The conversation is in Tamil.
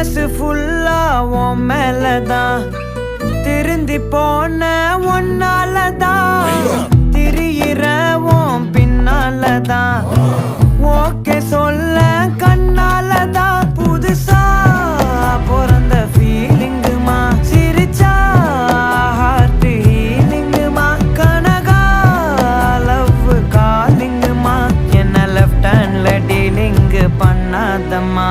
மனசு ஃபுல்லா உன் மேலதான் திருந்தி போன ஒன்னாலதான் திரியிற உன் பின்னாலதான் ஓகே சொல்ல கண்ணாலதான் புதுசா பிறந்த ஃபீலிங்குமா சிரிச்சா ஹார்ட் ஹீலிங்குமா கனகா லவ் காலிங்குமா என்ன லெஃப்ட் ஹேண்ட்ல டீலிங் பண்ணாதம்மா